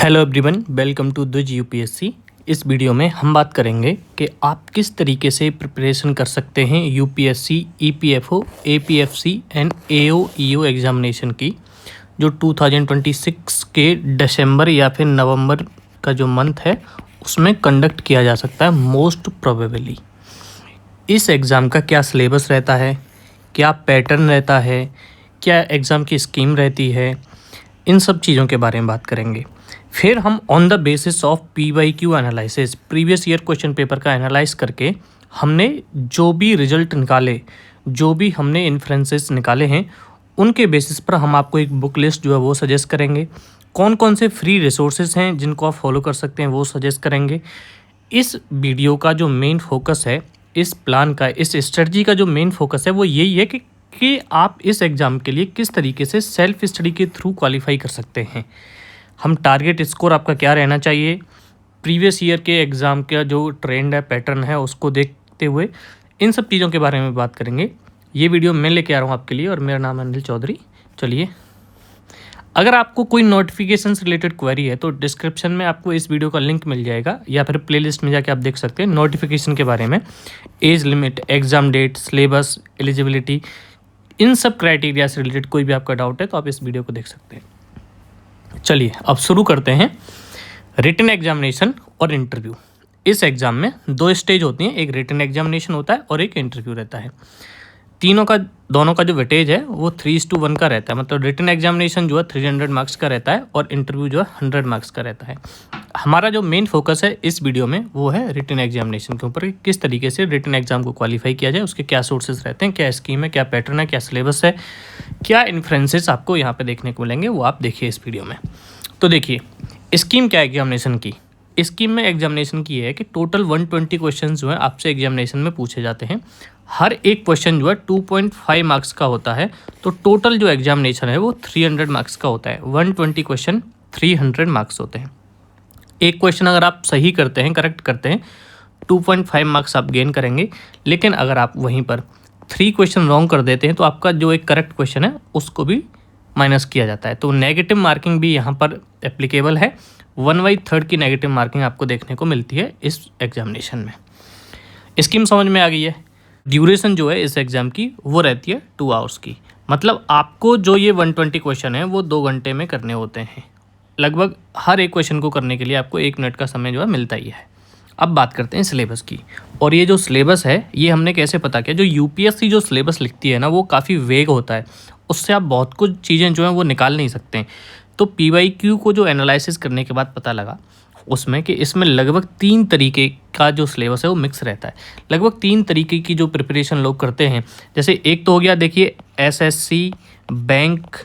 Hello everyone, welcome to द्विज UPSC. इस video में हम बात करेंगे कि आप किस तरीके से प्रिपरेशन कर सकते हैं UPSC, EPFO, APFC and AOEO examination की, जो 2026 के दिसंबर या फिर नवंबर का जो मंथ है उसमें कंडक्ट किया जा सकता है मोस्ट प्रोबेबली। इस एग्ज़ाम का क्या सिलेबस रहता है, क्या पैटर्न रहता है, क्या एग्ज़ाम की स्कीम रहती है, इन सब चीज़ों के बारे में बात करेंगे। फिर हम on the basis of PYQ analysis, previous year question paper का एनालाइज करके हमने जो भी रिजल्ट निकाले, जो भी हमने इन्फ्रेंसेस निकाले हैं, उनके बेसिस पर हम आपको एक बुक लिस्ट जो है वो सजेस्ट करेंगे। कौन कौन से फ्री रिसोर्सेज हैं जिनको आप फॉलो कर सकते हैं वो सजेस्ट करेंगे। इस वीडियो का जो मेन फोकस है, इस प्लान का, इस स्ट्रेटजी का जो मेन फोकस है वो यही है कि आप इस एग्ज़ाम के लिए किस तरीके से सेल्फ स्टडी के थ्रू क्वालिफाई कर सकते हैं। हम टारगेट स्कोर आपका क्या रहना चाहिए, प्रीवियस ईयर के एग्ज़ाम का जो ट्रेंड है, पैटर्न है, उसको देखते हुए इन सब चीज़ों के बारे में बात करेंगे। ये वीडियो मैं लेके आ रहा हूँ आपके लिए और मेरा नाम है अनिल चौधरी। चलिए, अगर आपको कोई नोटिफिकेशन से रिलेटेड क्वेरी है तो डिस्क्रिप्शन में आपको इस वीडियो का लिंक मिल जाएगा, या फिर प्लेलिस्ट में जाके आप देख सकते हैं नोटिफिकेशन के बारे में। Age limit, exam date, syllabus, eligibility, इन सब क्राइटेरिया से रिलेटेड कोई भी आपका डाउट है तो आप इस वीडियो को देख सकते हैं। चलिए अब शुरू करते हैं। रिटन एग्जामिनेशन और इंटरव्यू। इस एग्ज़ाम में दो स्टेज होती हैं, एक रिटन एग्जामिनेशन होता है और एक इंटरव्यू रहता है। दोनों का जो वेटेज है वो 3:1 का रहता है। मतलब रिटन एग्जामिनेशन जो है 300 मार्क्स का रहता है और इंटरव्यू जो है 100 मार्क्स का रहता है। हमारा जो मेन फोकस है इस वीडियो में वो है रिटन एग्जामिनेशन के ऊपर, किस तरीके से रिटन एग्जाम को क्वालिफाई किया जाए, उसके क्या सोर्सेज रहते हैं, क्या स्कीम है, क्या पैटर्न है, क्या सिलेबस है, क्या इन्फ्रेंसेस आपको यहाँ पे देखने को मिलेंगे, वो आप देखिए इस वीडियो में। तो देखिए स्कीम क्या है एग्जामिनेशन की। स्कीम में एग्जामिनेशन की है कि टोटल 120 क्वेश्चन जो है आपसे एग्जामिनेशन में पूछे जाते हैं। हर एक क्वेश्चन जो है 2.5 मार्क्स का होता है। तो टोटल जो एग्जामिनेशन है वो 300 मार्क्स का होता है। 120 क्वेश्चन 300 मार्क्स होते हैं। एक क्वेश्चन अगर आप सही करते हैं, करेक्ट करते हैं, 2.5 मार्क्स आप गेन करेंगे। लेकिन अगर आप वहीं पर 3 क्वेश्चन रॉन्ग कर देते हैं तो आपका जो एक करेक्ट क्वेश्चन है उसको भी माइनस किया जाता है। तो नेगेटिव मार्किंग भी यहाँ पर एप्लीकेबल है। 1/3 की नेगेटिव मार्किंग आपको देखने को मिलती है इस एग्जामिनेशन में। स्कीम समझ में आ गई है। ड्यूरेशन जो है इस एग्ज़ाम की वो रहती है 2 आवर्स की। मतलब आपको जो ये 120 क्वेश्चन है वो 2 घंटे में करने होते हैं। लगभग हर एक क्वेश्चन को करने के लिए आपको 1 मिनट का समय जो है मिलता ही है। अब बात करते हैं सिलेबस की। और ये जो सिलेबस है ये हमने कैसे पता किया, जो यूपीएससी जो सिलेबस लिखती है ना वो काफ़ी वेग होता है, उससे आप बहुत कुछ चीज़ें जो हैं वो निकाल नहीं सकते हैं। तो PYQ को जो एनालिसिस करने के बाद पता लगा उसमें कि इसमें लगभग 3 तरीके का जो सिलेबस है वो मिक्स रहता है। लगभग 3 तरीके की जो प्रिपरेशन लोग करते हैं। जैसे एक तो हो गया, देखिए SSC बैंक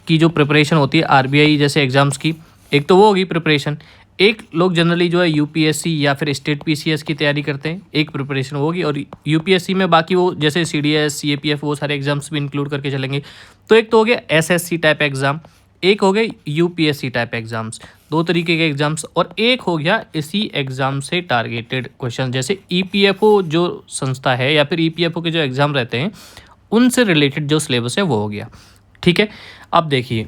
की जो प्रिपरेशन होती है, RBI जैसे एग्ज़ाम्स की, एक तो वो होगी प्रिपरेशन। एक लोग जनरली जो है यूपीएससी या फिर स्टेट PCS की तैयारी करते हैं, एक प्रिपरेशन होगी। और यूपीएससी में बाकी वो जैसे CDS, CAPF वो सारे एग्जाम्स भी इंक्लूड करके चलेंगे। तो एक तो हो गया SSC टाइप एग्ज़ाम, एक हो गया UPSC टाइप एग्ज़ाम्स, 2 तरीके के एग्ज़ाम्स। और एक हो गया इसी एग्ज़ाम से टारगेटेड क्वेश्चन, जैसे EPFO जो संस्था है या फिर EPFO के जो एग्ज़ाम रहते हैं उनसे रिलेटेड जो सिलेबस है वो हो गया। ठीक है, अब देखिए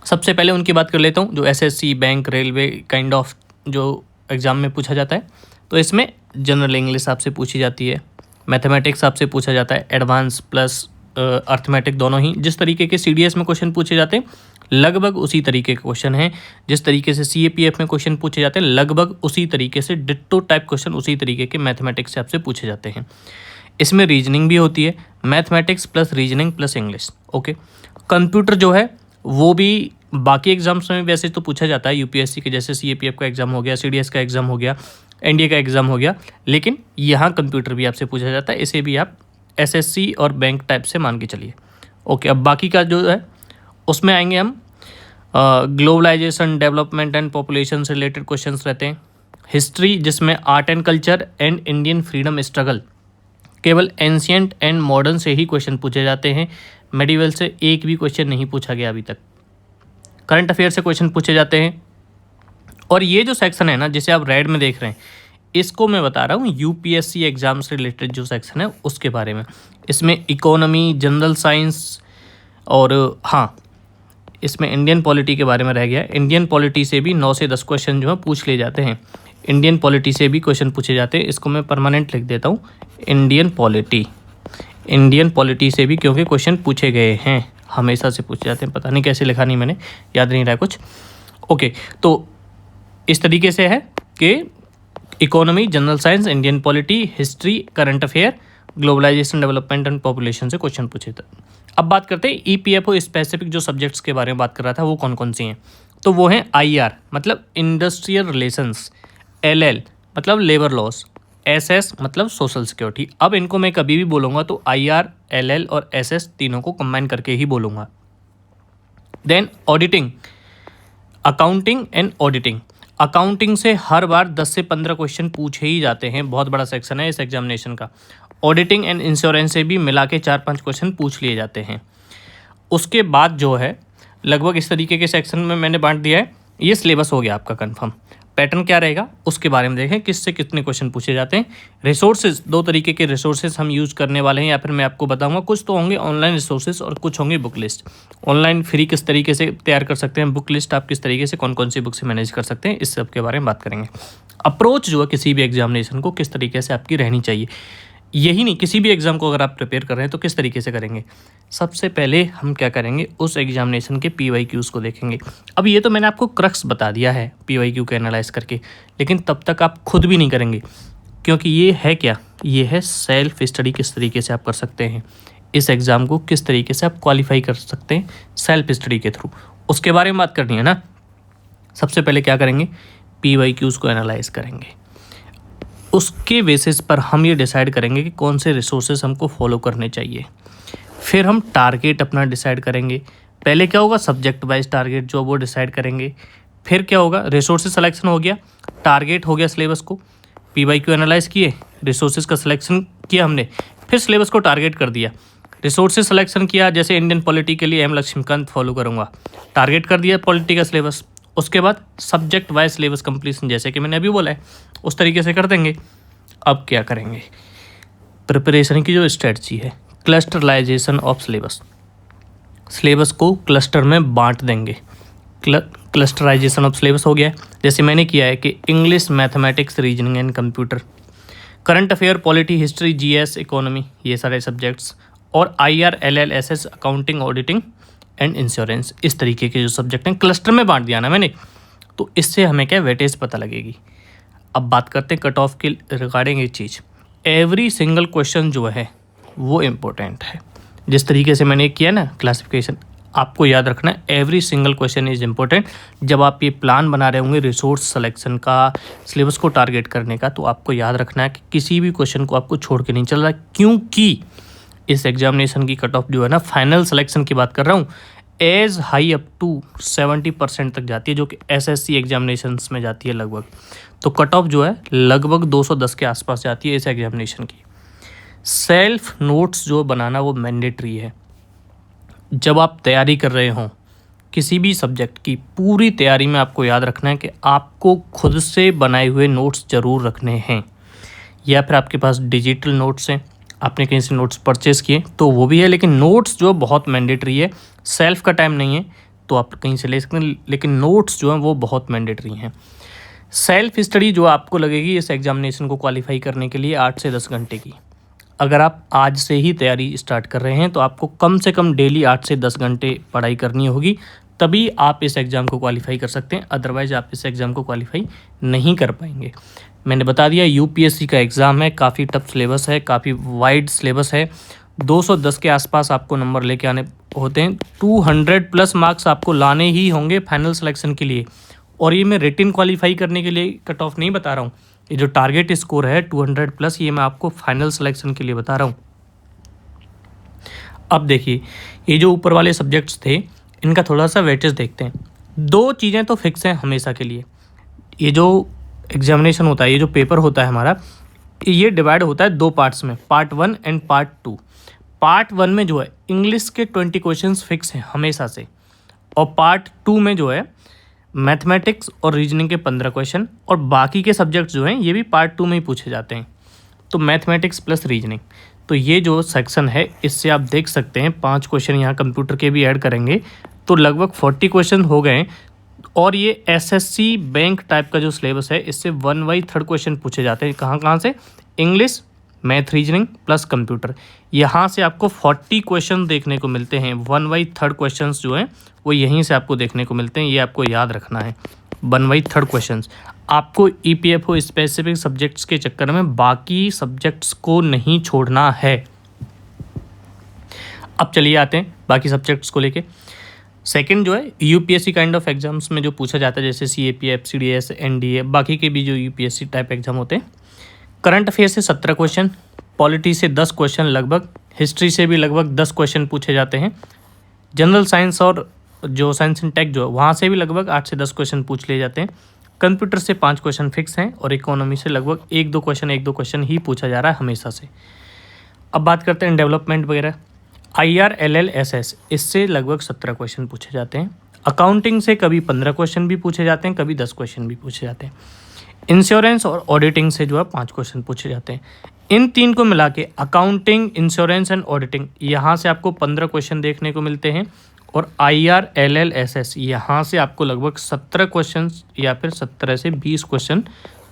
सबसे पहले उनकी बात कर लेता हूँ, जो SSC bank railway kind of जो एग्ज़ाम में पूछा जाता है। तो इसमें जनरल इंग्लिश आपसे पूछी जाती है, मैथमेटिक्स आपसे पूछा जाता है, एडवांस प्लस अर्थमेटिक दोनों ही। जिस तरीके के CDS में क्वेश्चन पूछे जाते हैं लगभग उसी तरीके के क्वेश्चन हैं। जिस तरीके से CAPF में क्वेश्चन पूछे जाते हैं लगभग उसी तरीके से डिट्टो टाइप क्वेश्चन उसी तरीके के मैथमेटिक्स से आपसे पूछे जाते हैं। इसमें रीजनिंग भी होती है, mathematics plus reasoning plus English. Okay, computer जो है वो भी बाकी एग्जाम्स में वैसे तो पूछा जाता है यूपीएससी के, जैसे CAPF का एग्ज़ाम हो गया, CDS का एग्ज़ाम हो गया, NDA का एग्ज़ाम हो गया। लेकिन यहाँ कंप्यूटर भी आपसे पूछा जाता है, इसे भी आप SSC और बैंक टाइप से मान के चलिए। ओके, अब बाकी का जो है उसमें आएंगे हम। ग्लोबलाइजेशन, डेवलपमेंट एंड पॉपुलेशन से रिलेटेड क्वेश्चंस रहते हैं। हिस्ट्री जिसमें art and culture and Indian freedom struggle, केवल एंशियंट एंड मॉडर्न से ही क्वेश्चन पूछे जाते हैं। मेडिवल से एक भी क्वेश्चन नहीं पूछा गया अभी तक। करंट अफेयर से क्वेश्चन पूछे जाते हैं। और ये जो सेक्शन है ना जिसे आप रेड में देख रहे हैं, इसको मैं बता रहा हूँ यूपीएससी एग्ज़ाम से रिलेटेड जो सेक्शन है उसके बारे में। इसमें इकोनॉमी, जनरल साइंस और हाँ इसमें इंडियन पॉलिटी के बारे में रह गया। इंडियन पॉलिटी से भी 9 से 10 क्वेश्चन जो है पूछ लिए जाते हैं। इंडियन पॉलिटी से भी क्वेश्चन पूछे जाते हैं। इसको मैं परमानेंट लिख देता हूँ, इंडियन पॉलिटी से भी, क्योंकि क्वेश्चन पूछे गए हैं, हमेशा से पूछे जाते हैं। पता नहीं कैसे लिखा नहीं मैंने, याद नहीं रहा कुछ। ओके, तो इस तरीके से है कि economy, general science, Indian polity, history, current affair, globalisation, development and population से क्वेश्चन पूछे थे। अब बात करते हैं ईपीएफओ स्पेसिफिक जो सब्जेक्ट्स के बारे में बात कर रहा था वो कौन कौन सी हैं। तो वो हैं आईआर मतलब इंडस्ट्रियल रिलेशंस, एलएल मतलब लेबर लॉस, एसएस मतलब सोशल सिक्योरिटी। अब इनको मैं कभी भी बोलूँगा तो आईआर, एलएल और एसएस तीनों को कंबाइन करके ही बोलूँगा। Then auditing, accounting and auditing. Accounting से हर बार 10 से 15 क्वेश्चन पूछे ही जाते हैं, बहुत बड़ा सेक्शन है इस एग्जामिनेशन का। ऑडिटिंग एंड इंश्योरेंस से भी मिला के 4-5 क्वेश्चन पूछ लिए जाते हैं। उसके बाद जो है लगभग इस तरीके के सेक्शन में मैंने बांट दिया है। ये सिलेबस हो गया आपका कंफर्म। पैटर्न क्या रहेगा उसके बारे में देखें, किससे कितने क्वेश्चन पूछे जाते हैं। रिसोर्सेज, 2 तरीके के रिसोर्सेज हम यूज़ करने वाले हैं, या फिर मैं आपको बताऊंगा। कुछ तो होंगे ऑनलाइन रिसोर्सेज और कुछ होंगे बुक लिस्ट। ऑनलाइन फ्री किस तरीके से तैयार कर सकते हैं, बुक लिस्ट आप किस तरीके से कौन कौन सी बुक से मैनेज कर सकते हैं, इस सब के बारे में बात करेंगे। अप्रोच जो है किसी भी एग्जामिनेशन को किस तरीके से आपकी रहनी चाहिए, यही नहीं, किसी भी एग्ज़ाम को अगर आप प्रिपेयर कर रहे हैं तो किस तरीके से करेंगे। सबसे पहले हम क्या करेंगे, उस एग्जामिनेशन के PYQs को देखेंगे। अब ये तो मैंने आपको क्रक्स बता दिया है PYQ को एनालाइज करके, लेकिन तब तक आप खुद भी नहीं करेंगे, क्योंकि ये है क्या, ये है सेल्फ स्टडी किस तरीके से आप कर सकते हैं, इस एग्ज़ाम को किस तरीके से आप क्वालिफाई कर सकते हैं सेल्फ स्टडी के थ्रू, उसके बारे में बात करनी है ना। सबसे पहले क्या करेंगे, PYQs को एनालाइज करेंगे। उसके बेसिस पर हम ये डिसाइड करेंगे कि कौन से रिसोर्सेज हमको फॉलो करने चाहिए। फिर हम टारगेट अपना डिसाइड करेंगे। पहले क्या होगा, सब्जेक्ट वाइज टारगेट जो वो डिसाइड करेंगे। फिर क्या होगा, रिसोर्सेज सिलेक्शन हो गया, टारगेट हो गया सिलेबस को, PYQ एनालाइज किए, रिसोर्सेज का सिलेक्शन किया हमने, फिर सिलेबस को टारगेट कर दिया। रिसोर्सेज सिलेक्शन किया, जैसे इंडियन पॉलिटी के लिए M लक्ष्मीकांत फॉलो करूँगा, टारगेट कर दिया पॉलिटी का सिलेबस। उसके बाद सब्जेक्ट वाइज सिलेबस कंप्लीशन, जैसे कि मैंने अभी बोला है, उस तरीके से कर देंगे। अब क्या करेंगे, प्रिपरेशन की जो स्ट्रेटजी है, क्लस्टरलाइजेशन ऑफ सिलेबस, सिलेबस को क्लस्टर में बांट देंगे। क्लस्टराइजेशन ऑफ सिलेबस हो गया है, जैसे मैंने किया है कि English, mathematics, reasoning and computer, current affair, polity, history, GS, economy, ये सारे सब्जेक्ट्स, और IR, LL, SS, accounting, auditing and insurance, इस तरीके के जो सब्जेक्ट हैं क्लस्टर में बांट दिया ना मैंने, तो इससे हमें क्या वेटेज पता लगेगी। अब बात करते हैं कट ऑफ के रिगार्डिंग एक चीज़, एवरी सिंगल क्वेश्चन जो है वो इम्पोर्टेंट है। जिस तरीके से मैंने किया ना क्लासिफिकेशन, आपको याद रखना है every single question is important. जब आप ये प्लान बना रहे होंगे रिसोर्स सिलेक्शन का, सिलेबस को टारगेट करने का, तो आपको याद रखना है कि किसी भी क्वेश्चन को आपको छोड़ के नहीं चल रहा, क्योंकि इस एग्जामिनेशन की कट ऑफ जो है ना, फाइनल सिलेक्शन की बात कर रहा हूँ, एज हाई अप टू 70% तक जाती है, जो कि SSC एग्जामिनेशंस में जाती है लगभग। तो कट ऑफ जो है लगभग 210 के आसपास जाती है इस एग्जामिनेशन की। सेल्फ नोट्स जो बनाना वो मैंडेटरी है। जब आप तैयारी कर रहे हों किसी भी सब्जेक्ट की, पूरी तैयारी में आपको याद रखना है कि आपको खुद से बनाए हुए नोट्स ज़रूर रखने हैं, या फिर आपके पास डिजिटल नोट्स हैं, आपने कहीं से नोट्स परचेज़ किए तो वो भी है, लेकिन नोट्स जो बहुत मैंडेटरी है। सेल्फ का टाइम नहीं है तो आप कहीं से ले सकते हैं, लेकिन नोट्स जो हैं वो बहुत मैंडेटरी हैं। सेल्फ स्टडी जो आपको लगेगी इस एग्जामिनेशन को क्वालिफाई करने के लिए 8 से 10 घंटे की, अगर आप आज से ही तैयारी स्टार्ट कर रहे हैं तो आपको कम से कम डेली 8 से 10 घंटे पढ़ाई करनी होगी, तभी आप इस एग्ज़ाम को क्वालिफाई कर सकते हैं। अदरवाइज़ आप इस एग्ज़ाम को क्वालिफाई नहीं कर पाएंगे। मैंने बता दिया UPSC का एग्ज़ाम है, काफ़ी टफ सिलेबस है, काफ़ी वाइड सिलेबस है। 210 के आसपास आपको नंबर लेके आने होते हैं, 200+ मार्क्स आपको लाने ही होंगे फाइनल सिलेक्शन के लिए। और ये मैं रिटिन क्वालिफाई करने के लिए कट ऑफ नहीं बता रहा हूँ, ये जो टारगेट स्कोर है 200+, ये मैं आपको फाइनल सिलेक्शन के लिए बता रहा हूँ। अब देखिए, ये जो ऊपर वाले सब्जेक्ट्स थे इनका थोड़ा सा वेटेज देखते हैं। 2 चीज़ें तो फिक्स हैं हमेशा के लिए, ये जो एग्जामिनेशन होता है, ये जो पेपर होता है हमारा, ये डिवाइड होता है 2 पार्ट्स में, पार्ट 1 एंड पार्ट 2। पार्ट 1 में जो है इंग्लिश के 20 क्वेश्चंस फिक्स हैं हमेशा से, और पार्ट 2 में जो है मैथमेटिक्स और रीजनिंग के 15 क्वेश्चन, और बाकी के सब्जेक्ट्स जो हैं ये भी पार्ट 2 में ही पूछे जाते हैं। तो मैथमेटिक्स प्लस रीजनिंग, तो ये जो सेक्शन है इससे आप देख सकते हैं 5 क्वेश्चन यहाँ कंप्यूटर के भी ऐड करेंगे तो लगभग 40 क्वेश्चन हो गए। और ये एसएससी बैंक टाइप का जो सिलेबस है, इससे 1/3 क्वेश्चन पूछे जाते हैं। कहाँ कहाँ से? English, math, reasoning plus computer. यहाँ से आपको 40 क्वेश्चन देखने को मिलते हैं। 1/3 क्वेश्चन जो हैं वो यहीं से आपको देखने को मिलते हैं, ये आपको याद रखना है। 1/3 क्वेश्चन आपको ईपीएफओ स्पेसिफिक सब्जेक्ट्स के चक्कर में बाकी सब्जेक्ट्स को नहीं छोड़ना है। अब चलिए आते हैं बाकी सब्जेक्ट्स को लेके। सेकंड जो है यूपीएससी काइंड ऑफ एग्जाम्स में जो पूछा जाता है, जैसे सीएपीएफ, सीडीएस, एनडीए, बाकी के भी जो यूपीएससी टाइप एग्जाम होते हैं। करंट अफेयर से 17 क्वेश्चन, पॉलिटी से 10 क्वेश्चन लगभग, हिस्ट्री से भी लगभग 10 क्वेश्चन पूछे जाते हैं। जनरल साइंस और जो साइंस एंड टेक जो है वहाँ से भी लगभग 8 से 10 क्वेश्चन पूछ लिए जाते हैं। कंप्यूटर से 5 क्वेश्चन फिक्स हैं और इकोनॉमी से लगभग 1-2 क्वेश्चन ही पूछा जा रहा है हमेशा से। अब बात करते हैं डेवलपमेंट वगैरह। IRLLSS, इससे लगभग 17 क्वेश्चन पूछे जाते हैं। अकाउंटिंग से कभी 15 क्वेश्चन भी पूछे जाते हैं, कभी 10 क्वेश्चन भी पूछे जाते हैं। इंश्योरेंस और ऑडिटिंग से जो है 5 क्वेश्चन पूछे जाते हैं। इन तीन को मिला के अकाउंटिंग, इंश्योरेंस एंड ऑडिटिंग, यहाँ से आपको 15 क्वेश्चन देखने को मिलते हैं। और IRLLSS, यहाँ से आपको लगभग 17 क्वेश्चन या फिर 17 से 20 क्वेश्चन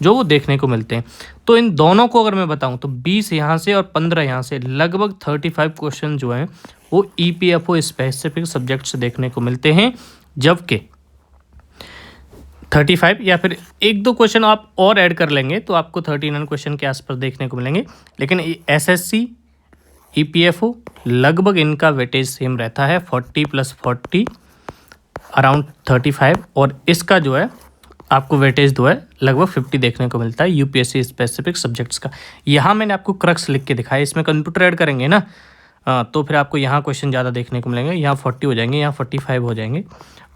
जो वो देखने को मिलते हैं। तो इन दोनों को अगर मैं बताऊं तो 20 यहाँ से और 15 यहाँ से, लगभग 35 क्वेश्चन जो हैं वो ईपीएफओ स्पेसिफिक सब्जेक्ट से देखने को मिलते हैं। जबकि 35 या फिर 1-2 क्वेश्चन आप और ऐड कर लेंगे तो आपको 39 क्वेश्चन के आसपास देखने को मिलेंगे। लेकिन एसएससी, ईपीएफओ लगभग इनका वेटेज सेम रहता है, 40 + 40 अराउंड 35। और इसका जो है आपको वेटेज जो है लगभग 50 देखने को मिलता है यूपीएससी स्पेसिफिक सब्जेक्ट्स का। यहाँ मैंने आपको क्रक्स लिख के दिखाया, इसमें कंप्यूटर ऐड करेंगे ना तो फिर आपको यहाँ क्वेश्चन ज़्यादा देखने को मिलेंगे। यहाँ 40 हो जाएंगे, यहाँ 45 हो जाएंगे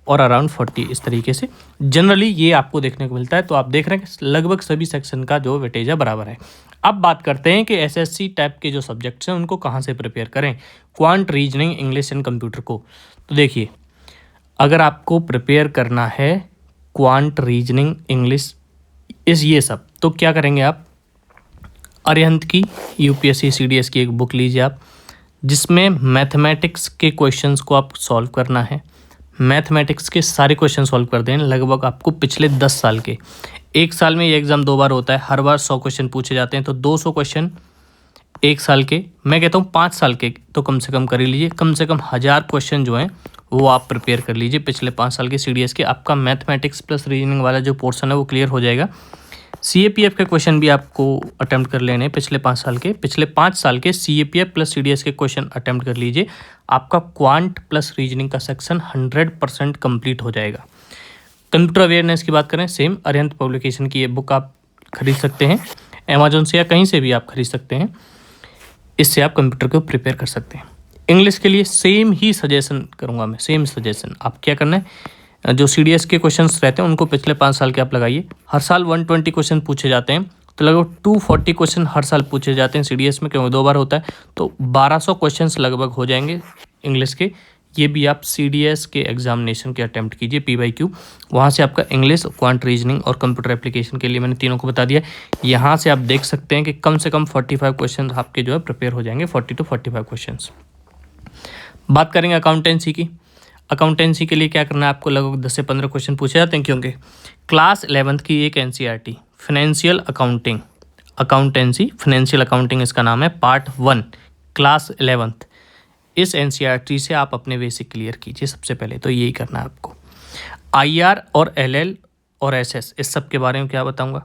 और अराउंड 40, इस तरीके से जनरली ये आपको देखने को मिलता है। तो आप देख रहे हैं कि लगभग सभी सेक्शन का जो वेटेज है बराबर है। अब बात करते हैं कि एसएससी टाइप के जो सब्जेक्ट्स हैं उनको कहाँ से प्रिपेयर करें, quant, reasoning, English and computer को। तो देखिए, अगर आपको प्रिपेयर करना है क्वांट, रीजनिंग, इंग्लिश, ये सब, तो क्या करेंगे आप, अरिहंत की यूपीएससी सीडीएस की एक बुक लीजिए आप, जिसमें मैथमेटिक्स के क्वेश्चंस को आप सॉल्व करना है। मैथमेटिक्स के सारे क्वेश्चन सॉल्व कर दें, लगभग आपको पिछले 10 साल के। एक साल में ये एग्ज़ाम 2 बार होता है, हर बार 100 क्वेश्चन पूछे जाते हैं, तो 200 क्वेश्चन एक साल के, मैं कहता हूँ 5 साल के तो कम से कम कर ही लीजिए। कम से कम 1000 क्वेश्चन जो हैं वो आप प्रिपेयर कर लीजिए पिछले 5 साल के सीडीएस के। आपका मैथमेटिक्स प्लस रीजनिंग वाला जो पोर्शन है वो क्लियर हो जाएगा। सीएपीएफ के क्वेश्चन भी आपको अटेम्प्ट कर लेने पिछले 5 साल के। पिछले 5 साल के सीएपीएफ प्लस सीडीएस के क्वेश्चन अटेम्प्ट कर लीजिए, आपका क्वांट प्लस रीजनिंग का सेक्शन 100% कंप्लीट हो जाएगा। कंप्यूटर अवेयरनेस की बात करें, सेम अरिहंत पब्लिकेशन की ये बुक आप खरीद सकते हैं, अमेजोन से या कहीं से भी आप खरीद सकते हैं। इससे आप कंप्यूटर को प्रिपेयर कर सकते हैं। इंग्लिश के लिए सेम ही सजेशन करूँगा मैं, सेम सजेशन। आप क्या करना है, जो सीडीएस के क्वेश्चंस रहते हैं उनको पिछले 5 साल के आप लगाइए। हर साल 120 क्वेश्चन पूछे जाते हैं, तो लगभग 240 क्वेश्चन हर साल पूछे जाते हैं सीडीएस में, क्योंकि 2 बार होता है, तो 1200 क्वेश्चंस लगभग हो जाएंगे इंग्लिश के। ये भी आप सीडीएस के एग्जामिनेशन के अटेम्प्ट कीजिए, PYQ, वहाँ से आपका इंग्लिश, क्वांट, रीजनिंग और कंप्यूटर एप्लीकेशन के लिए मैंने तीनों को बता दिया। यहाँ से आप देख सकते हैं कि कम से कम 45 क्वेश्चन आपके जो है प्रिपेयर हो जाएंगे, 40 to 45 क्वेश्चन। बात करेंगे अकाउंटेंसी की। अकाउंटेंसी के लिए क्या करना है आपको, लगभग 10 से 15 क्वेश्चन पूछे जाते हैं, क्योंकि क्लास 11th की एक NCERT financial accounting, accountancy financial accounting इसका नाम है, पार्ट 1, क्लास 11th, इस NCERT से आप अपने बेसिक क्लियर कीजिए सबसे पहले। तो यही करना है आपको। IR और LL और SS, इस सब के बारे में क्या बताऊंगा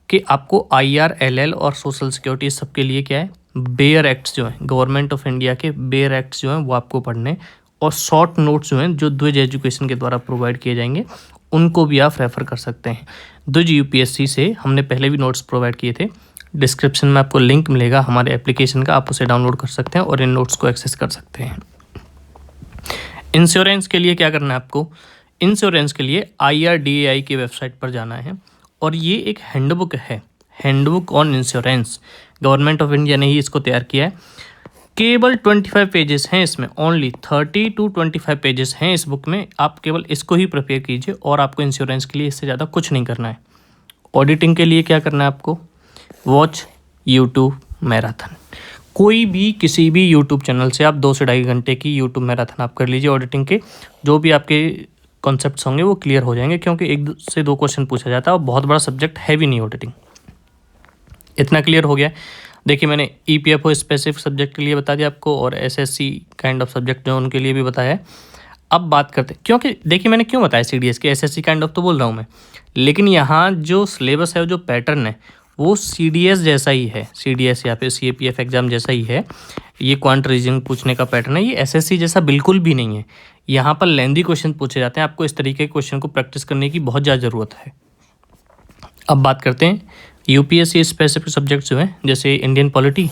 कि आपको IR, LL और सोशल सिक्योरिटी, इस सब के लिए क्या है, बेयर एक्ट्स जो हैं, गवर्नमेंट ऑफ इंडिया के बेयर एक्ट्स जो हैं वो आपको पढ़ने, और शॉर्ट नोट्स जो हैं जो द्विज एजुकेशन के द्वारा प्रोवाइड किए जाएंगे उनको भी आप रेफ़र कर सकते हैं। द्विज यूपीएससी से हमने पहले भी नोट्स प्रोवाइड किए थे, डिस्क्रिप्शन में आपको लिंक मिलेगा हमारे एप्लीकेशन का, आप उसे डाउनलोड कर सकते हैं और इन नोट्स को एक्सेस कर सकते हैं। इंश्योरेंस के लिए क्या करना है आपको, इंश्योरेंस के लिए IRDAI की वेबसाइट पर जाना है, और ये एक हैंडबुक है, handbook on insurance, government of India ने ही इसको तैयार किया है। केवल 25 पेजेस हैं इसमें, ओनली 30 to 25 पेजेस हैं इस बुक में। आप केवल इसको ही प्रिपेयर कीजिए और आपको इंश्योरेंस के लिए इससे ज़्यादा कुछ नहीं करना है। ऑडिटिंग के लिए क्या करना है आपको, वॉच YouTube मैराथन। कोई भी किसी भी यूट्यूब चैनल से आप 2 से ढाई घंटे की यूट्यूब मैराथन आप कर लीजिए ऑडिटिंग के, जो भी आपके कॉन्सेप्ट्स होंगे वो क्लियर हो जाएंगे, क्योंकि 1 से 2 क्वेश्चन पूछा जाता है और बहुत बड़ा सब्जेक्ट है भी नहीं ऑडिटिंग। इतना क्लियर हो गया। देखिए मैंने ईपीएफओ स्पेसिफिक सब्जेक्ट के लिए बता दिया आपको, और एसएससी काइंड ऑफ सब्जेक्ट जो उनके लिए भी बताया है। अब बात करते हैं, क्योंकि देखिए मैंने क्यों बताया सीडीएस के, एसएससी काइंड ऑफ तो बोल रहा हूँ मैं, लेकिन यहाँ जो सिलेबस है, जो पैटर्न है, वो सीडीएस जैसा ही है, सीडीएस या फिर सीएपीएफ एग्जाम जैसा ही है। ये क्वांट रीजनिंग पूछने का पैटर्न है, ये एसएससी जैसा बिल्कुल भी नहीं है। यहाँ पर लेंदी क्वेश्चन पूछे जाते हैं, आपको इस तरीके के क्वेश्चन को प्रैक्टिस करने की बहुत ज़्यादा ज़रूरत है। अब बात करते हैं यूपीएससी स्पेसिफिक सब्जेक्ट जो हैं, जैसे इंडियन पॉलिटी,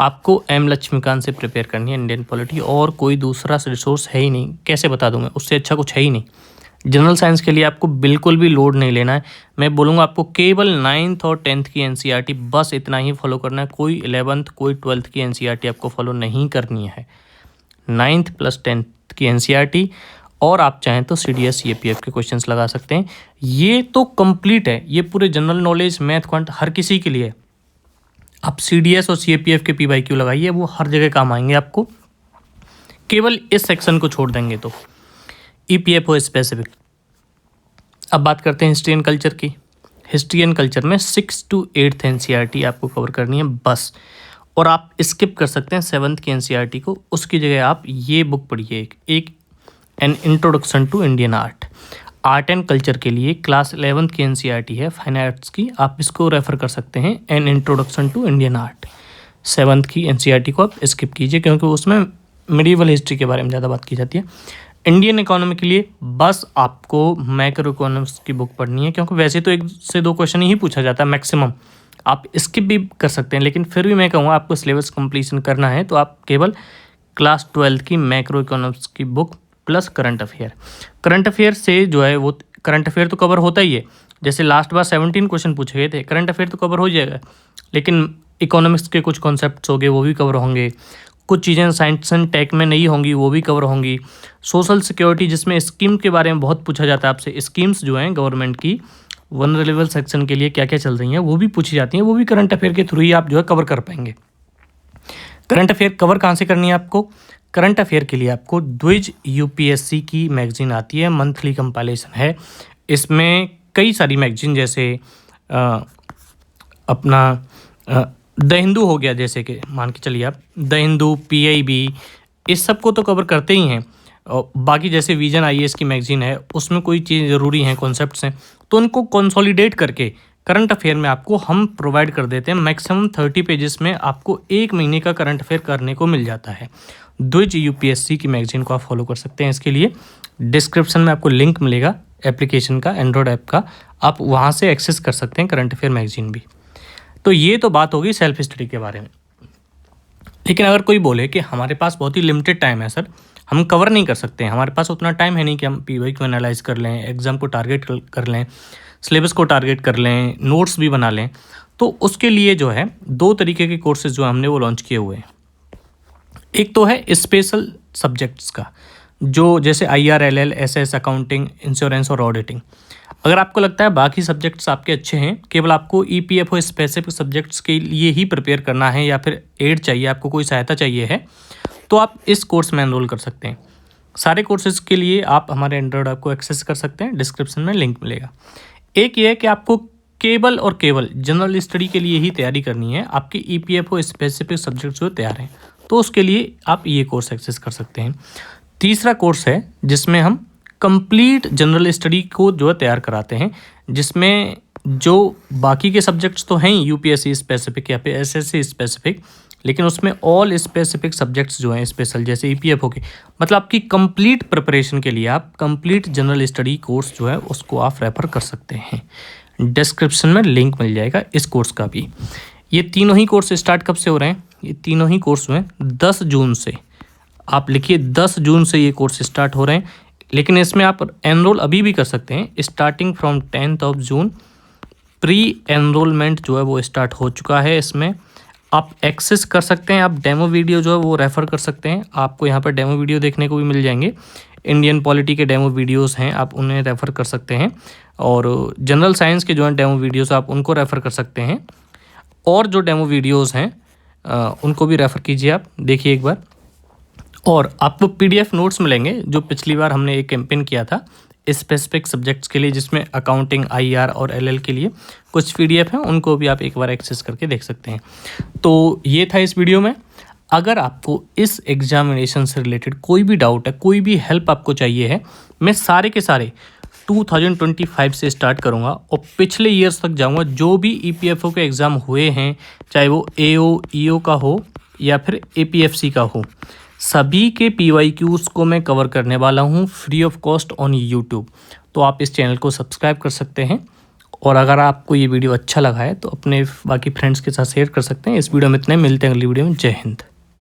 आपको एम लक्ष्मीकांत से प्रिपेयर करनी है इंडियन पॉलिटी, और कोई दूसरा रिसोर्स है ही नहीं। कैसे बता दूँ मैं, उससे अच्छा कुछ है ही नहीं। जनरल साइंस के लिए आपको बिल्कुल भी लोड नहीं लेना है। मैं बोलूँगा आपको केवल 9th और 10th की एनसीईआरटी बस इतना ही फॉलो करना है। कोई 11th कोई 12th की एनसीईआरटी आपको फॉलो नहीं करनी है। 9th + 10th की एनसीईआरटी, और आप चाहें तो सीडीएस सीएपीएफ के क्वेश्चंस लगा सकते हैं। ये तो कंप्लीट है, ये पूरे जनरल नॉलेज, मैथ, क्वांट हर किसी के लिए। आप सीडीएस और सीएपीएफ के पीवाईक्यू लगाइए, वो हर जगह काम आएंगे आपको। केवल इस सेक्शन को छोड़ देंगे तो ईपीएफओ स्पेसिफिक। अब बात करते हैं हिस्ट्री एंड कल्चर की। हिस्ट्री एंड कल्चर में 6th to 8th एनसीईआरटी आपको कवर करनी है बस, और आप स्किप कर सकते हैं 7th की एनसीईआरटी को। उसकी जगह आप ये बुक पढ़िए, एक an introduction to Indian art. Art and culture के लिए क्लास 11th की एनसीईआरटी है फाइन आर्ट्स की, आप इसको रेफर कर सकते हैं, an introduction to Indian art. 7th की एनसीईआरटी को आप स्किप कीजिए, क्योंकि उसमें मिडिवल हिस्ट्री के बारे में ज़्यादा बात की जाती है। इंडियन इकोनॉमी के लिए बस आपको मैक्रो इकोनॉमिक्स की बुक पढ़नी है, क्योंकि वैसे तो 1 से 2 क्वेश्चन ही पूछा जाता है मैक्सिमम, आप स्किप भी कर सकते हैं, लेकिन फिर भी मैं कहूँगा आपको सिलेबस कंप्लीशन करना है तो आप केवल क्लास 12th की मैक्रो इकोनॉमिक्स की book plus current affair. Current affair से जो है, वो करंट अफेयर तो कवर होता ही है, जैसे लास्ट बार 17 क्वेश्चन पूछे गए थे, करंट अफेयर तो कवर हो जाएगा, लेकिन इकोनॉमिक्स के कुछ कॉन्सेप्ट्स हो गए वो भी कवर होंगे, कुछ चीज़ें साइंस एंड टेक में नहीं होंगी वो भी कवर होंगी। सोशल सिक्योरिटी, जिसमें स्कीम के बारे में बहुत पूछा जाता है आपसे, स्कीम्स जो हैं गवर्नमेंट की वनरेबल सेक्शन के लिए क्या क्या चल रही हैं वो भी पूछी जाती हैं, वो भी करंट अफेयर के थ्रू ही आप जो है कवर कर पाएंगे। करंट अफेयर कवर कहाँ से करनी है आपको? करंट अफेयर के लिए आपको द्विज यूपीएससी की मैगजीन आती है, मंथली कंपाइलेशन है। इसमें कई सारी मैगजीन, जैसे अपना द हिंदू हो गया, जैसे कि मान के चलिए आप द हिंदू, पीआईबी, इस सब को तो कवर करते ही हैं। और बाकी जैसे विजन आईएएस की मैगजीन है, उसमें कोई चीज़ ज़रूरी हैं, कॉन्सेप्ट्स हैं, तो उनको कंसोलिडेट करके करंट अफेयर में आपको हम प्रोवाइड कर देते हैं। मैक्सिमम 30 पेजेस में आपको 1 महीने का करंट अफेयर करने को मिल जाता है। द्विज यूपीएससी की मैगजीन को आप फॉलो कर सकते हैं। इसके लिए डिस्क्रिप्शन में आपको लिंक मिलेगा एप्लीकेशन का, एंड्रॉयड ऐप का, आप वहाँ से एक्सेस कर सकते हैं करंट अफेयर मैगजीन भी। तो ये तो बात होगी सेल्फ स्टडी के बारे में। लेकिन अगर कोई बोले कि हमारे पास बहुत ही लिमिटेड टाइम है सर, हम कवर नहीं कर सकते हैं, हमारे पास उतना टाइम है नहीं कि हम पीवाईक्यू को एनालाइज कर लें, एग्जाम को टारगेट कर लें, सिलेबस को टारगेट कर लें, नोट्स भी बना लें, तो उसके लिए जो है 2 तरीके के कोर्सेज जो हमने वो लॉन्च किए हुए हैं। एक तो है स्पेशल सब्जेक्ट्स का, जो जैसे IRLL, SS, अकाउंटिंग, इंश्योरेंस और ऑडिटिंग। अगर आपको लगता है बाकी सब्जेक्ट्स आपके अच्छे हैं, केवल आपको EPFO स्पेसिफिक सब्जेक्ट्स के लिए ही प्रिपेयर करना है, या फिर एड चाहिए, आपको कोई सहायता चाहिए है, तो आप इस कोर्स में एनरोल कर सकते हैं। सारे कोर्सेज के लिए आप हमारे एंड्रॉयड ऐप को एक्सेस कर सकते हैं, डिस्क्रिप्शन में लिंक मिलेगा। एक ये है कि आपको केवल और केवल जनरल स्टडी के लिए ही तैयारी करनी है, आपकी EPFO स्पेसिफिक सब्जेक्ट्स जो तैयार हैं, तो उसके लिए आप ये कोर्स एक्सेस कर सकते हैं। तीसरा कोर्स है जिसमें हम कंप्लीट जनरल स्टडी को जो है तैयार कराते हैं, जिसमें जो बाकी के सब्जेक्ट्स तो हैं यूपीएससी स्पेसिफिक या फिर एसएससी स्पेसिफिक, लेकिन उसमें ऑल स्पेसिफिक सब्जेक्ट्स जो हैं स्पेशल, जैसे ईपीएफओ के, मतलब आपकी कंप्लीट प्रिपरेशन के लिए आप कंप्लीट जनरल स्टडी कोर्स जो है उसको आप रेफर कर सकते हैं। डिस्क्रिप्शन में लिंक मिल जाएगा इस कोर्स का भी। ये तीनों ही कोर्स स्टार्ट कब से हो रहे हैं? ये तीनों ही कोर्स जो हैं 10 जून से, आप लिखिए 10 जून से ये कोर्स स्टार्ट हो रहे हैं। लेकिन इसमें आप एनरोल अभी भी कर सकते हैं, starting from 10th June pre enrolment जो है वो स्टार्ट हो चुका है। इसमें आप एक्सेस कर सकते हैं, आप डेमो वीडियो जो है वो रेफ़र कर सकते हैं, आपको यहाँ पर डेमो वीडियो देखने को भी मिल जाएंगे। इंडियन पॉलिटी के डेमो वीडियोस हैं, आप उन्हें रेफ़र कर सकते हैं, और जनरल साइंस के जो हैं डेमो वीडियोस आप उनको रेफ़र कर सकते हैं। और जो डेमो वीडियोस हैं उनको भी रेफ़र कीजिए, आप देखिए एक बार। और आपको PDF नोट्स मिलेंगे जो पिछली बार हमने एक कैंपेन किया था स्पेसिफिक सब्जेक्ट्स के लिए, जिसमें अकाउंटिंग, IR और LL के लिए कुछ PDF हैं, उनको भी आप एक बार एक्सेस करके देख सकते हैं। तो ये था इस वीडियो में। अगर आपको इस एग्जामिनेशन से रिलेटेड कोई भी डाउट है, कोई भी हेल्प आपको चाहिए है, मैं सारे के सारे 2025 से स्टार्ट करूंगा और पिछले ईयर्स तक जाऊंगा। जो भी EPFO के एग्ज़ाम हुए हैं, चाहे वो AO EO का हो या फिर APFC का हो, सभी के PYQs को मैं कवर करने वाला हूं free of cost on YouTube. तो आप इस चैनल को सब्सक्राइब कर सकते हैं। और अगर आपको ये वीडियो अच्छा लगा है तो अपने बाकी फ्रेंड्स के साथ शेयर कर सकते हैं। इस वीडियो में इतने, मिलते हैं अगली वीडियो में। जय हिंद।